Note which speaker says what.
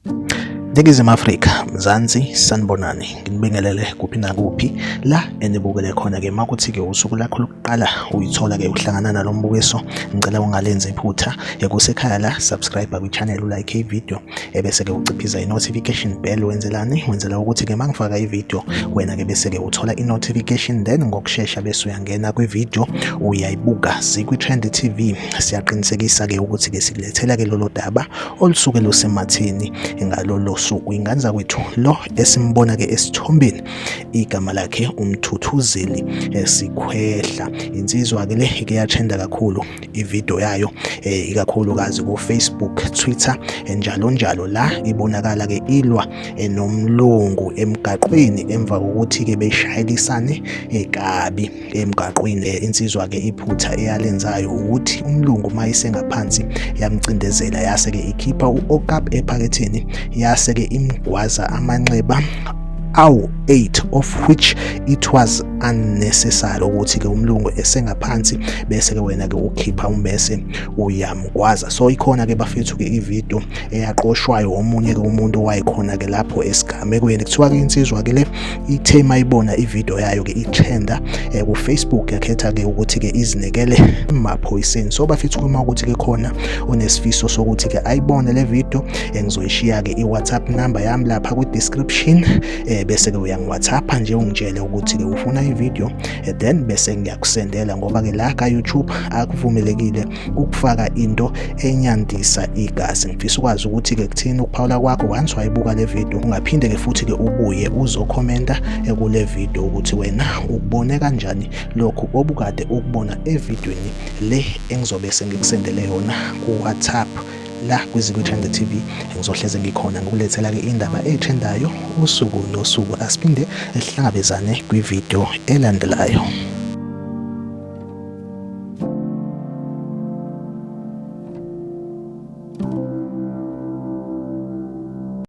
Speaker 1: Ningizimu Afrika, Mzansi, sanibonani. Nginibingelele kuphi nakuphi la enibukele khona-ke makuthi-ke usuku lakho lokuqala uyithola-ke uhlangana nalo mbukiso, ngicela ungalenzi iphutha. Kusekhaya la subscribe kwi-channel, ulike i-video ebese-ke uciphiza i-notification bell. Wenzela ukuthi-ke mangifaka i-video wena-ke bese-ke uthola i-notification, then ngokushesha bese uyangena kwi-video uyayibuka. Sikwi-Trend TV siyaqinisekisa-ke ukuthi-ke sikulethela-ke lolo daba olusuke lusematheni ngalolo suku. Ingane zakwethu lo esimbona-ke esithombeni igama lakhe uMthuthuzeli Sikhwehla. Insizwa-ke le ike yatrenda kakhulu ivideo yayo ikakhulukazi ku-Facebook, Twitter njalo la ibonakala-ke ilwa nomlungu emgaqweni emva kokuthi-ke beshayelisane kabi emgaqweni. Insizwa-ke iphutha eyalenzayo ukuthi umlungu mayisengaphansi yamcindezela, yase-ke ikhipha u-okap ephaketheni, yase-ke imgwaza amanxeba awu-8 of which it was unnecessary ukuthi-ke umlungu esengaphansi bese-ke wena-ke ukhipha umbese uyamgwaza. So ikhona-ke bafethu-ke ivideo eyaqoshwayo omunye-ke umuntu owayekhona-ke lapho esigamekweni. Kuthiwa-ke insizwa-ke le ithe mayibona ivideo yayo-ke itrenda ku-Facebook, yakhetha-ke ukuthi-ke izinikele emaphoyiseni. So bafethu uma ukuthi-ke khona onesifiso sokuthi-ke ayibone le video, ngizoyishiya-ke i-WhatsApp number yami lapha kwi-description, bese-ke uyangi-WhatsApp nje ungitshele ukuthi-ke ufuna ivideo, then bese ngiyakusendela, ngoba-ke la ka-YouTube akuvumelekile ukufaka into enyandisa igazi. Ngifisa ukwazi ukuthi-ke kuthini ukuphawula kwakho once wayibuka le video, ungaphinde-ke futhi-ke ubuye uzokhomenta kule video ukuthi wena ukubone kanjani lokhu obukade ukubona evidweni le engizobe sengikusendele yona ku-WhatsApp. La kwi-Trend TV ngizohleze ngikhona ngokulethela-ke indaba etrendayo usuku nosuku. Asiphinde sihlangabezane kwivideo elandelayo.